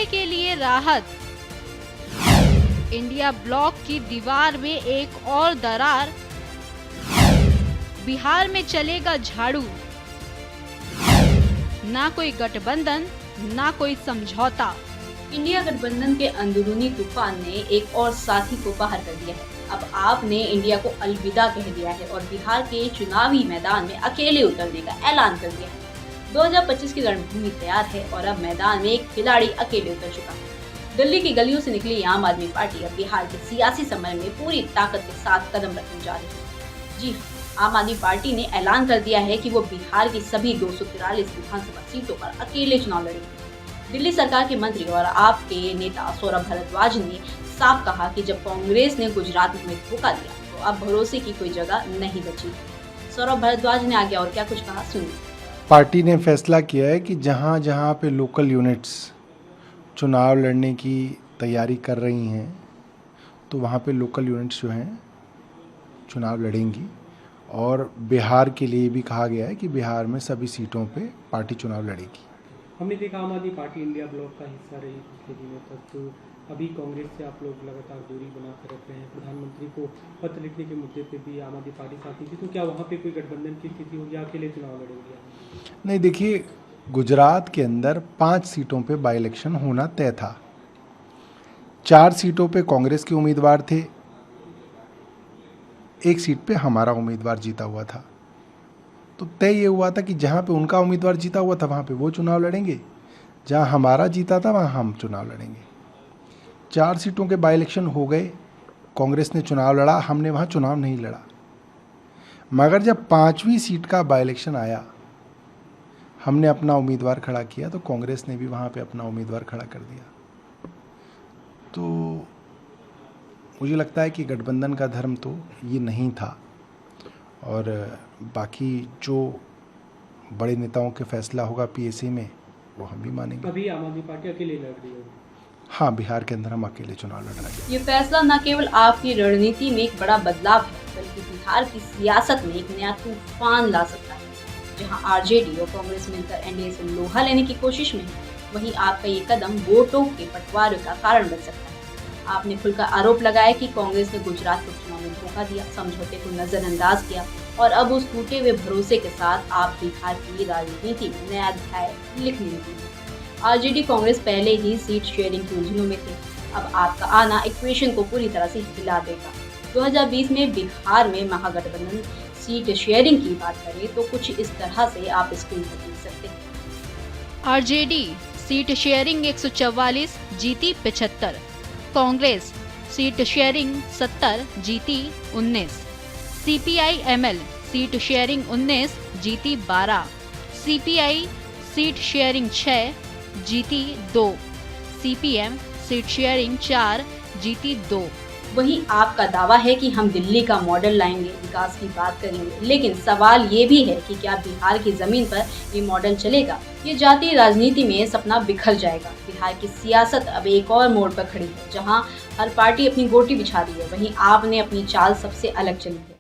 NDA के लिए राहत। इंडिया ब्लॉक की दीवार में एक और दरार। बिहार में चलेगा झाड़ू। ना कोई गठबंधन, ना कोई समझौता। इंडिया गठबंधन के अंदरूनी तूफान ने एक और साथी को बाहर कर दिया है। अब आपने इंडिया को अलविदा कह दिया है और बिहार के चुनावी मैदान में अकेले उतरने का ऐलान कर दिया है। 2025 की रणभूमि तैयार है और अब मैदान में एक खिलाड़ी अकेले उतर चुका है। दिल्ली की गलियों से निकली आम आदमी पार्टी अब बिहार के सियासी समर में पूरी ताकत के साथ कदम रखने जा रही है। जी हाँ, आम आदमी पार्टी ने ऐलान कर दिया है कि वो बिहार की सभी 243 विधानसभा सीटों पर अकेले चुनाव लड़ेगी। दिल्ली सरकार के मंत्री और आप के नेता सौरभ भारद्वाज ने साफ कहा कि जब कांग्रेस ने गुजरात में धोखा दिया तो अब भरोसे की कोई जगह नहीं बची। सौरभ भारद्वाज ने आगे और क्या कुछ कहा, सुनिए। पार्टी ने फैसला किया है कि जहाँ जहाँ पे लोकल यूनिट्स चुनाव लड़ने की तैयारी कर रही हैं तो वहाँ पे लोकल यूनिट्स जो हैं चुनाव लड़ेंगी और बिहार के लिए भी कहा गया है कि बिहार में सभी सीटों पे पार्टी चुनाव लड़ेगी। हमने देखा आम आदमी पार्टी इंडिया ब्लॉक का हिस्सा रही पिछले दिनों तक, तो अभी कांग्रेस से आप लोग लगातार दूरी बनाकर रख रहे हैं। प्रधानमंत्री को पत्र लिखने के मुद्दे पे भी आम आदमी पार्टी साथी थी, तो क्या वहाँ पे कोई गठबंधन की स्थिति होगी, अकेले चुनाव लड़ेंगे? नहीं, देखिए, गुजरात के अंदर 5 सीटों पे बाई इलेक्शन होना तय था। 4 सीटों पे कांग्रेस के उम्मीदवार थे, 1 सीट पे हमारा उम्मीदवार जीता हुआ था। तो तय ये हुआ था कि जहाँ पे उनका उम्मीदवार जीता हुआ था वहाँ पे वो चुनाव लड़ेंगे, जहाँ हमारा जीता था वहाँ हम चुनाव लड़ेंगे। 4 सीटों के बाई इलेक्शन हो गए, कांग्रेस ने चुनाव लड़ा, हमने वहाँ चुनाव नहीं लड़ा। मगर जब 5वीं सीट का बाई इलेक्शन आया, हमने अपना उम्मीदवार खड़ा किया तो कांग्रेस ने भी वहाँ पे अपना उम्मीदवार खड़ा कर दिया। तो मुझे लगता है कि गठबंधन का धर्म तो ये नहीं था और बाकी जो बड़े नेताओं के फैसला होगा पीएसी में वो हम भी मानेंगे। अभी आम आदमी पार्टी अकेले लड़ रही है? हाँ, बिहार के अंदर हम अकेले चुनाव लड़ रहे हैं। ये फैसला न केवल आपकी रणनीति में एक बड़ा बदलाव है, बल्कि बिहार की सियासत में एक नया तूफान ला सकता है। जहां आरजेडी और कांग्रेस मिलकर एनडीए से लोहा लेने की कोशिश में है, वहीं आपका ये कदम वोटों के बंटवारे का कारण बन सकता है। आपने खुलकर आरोप लगाया कि कांग्रेस ने गुजरात को चुनाव में धोखा दिया, समझौते को नजरअंदाज किया और अब उस टूटे हुए भरोसे के साथ आप बिहार की राजनीति में नया अध्याय लिखने लगे हैं। आरजेडी कांग्रेस पहले ही सीट शेयरिंग की उलझनों में थे, अब आपका आना इक्वेशन को पूरी तरह से हिला देगा। 2020 में बिहार में महागठबंधन सीट शेयरिंग की बात करें तो कुछ इस तरह से आप स्क्रीन पर देख सकते हैं। आरजेडी सीट शेयरिंग 144, जीती 75। कांग्रेस सीट शेयरिंग 70, जीती 19। सीपीआई एमएल सीट शेयरिंग 19, जीती 12। सीपीआई सीट शेयरिंग 6, जीती 2। सीपीएम सीट शेयरिंग 4, जीती 2। वहीं आपका दावा है कि हम दिल्ली का मॉडल लाएंगे, विकास की बात करेंगे, लेकिन सवाल ये भी है कि क्या बिहार की जमीन पर ये मॉडल चलेगा? ये जातीय राजनीति में सपना बिखर जाएगा। बिहार की सियासत अब एक और मोड़ पर खड़ी है, जहां हर पार्टी अपनी गोटी बिछा रही है, वहीं आपने अपनी चाल सबसे अलग चली है।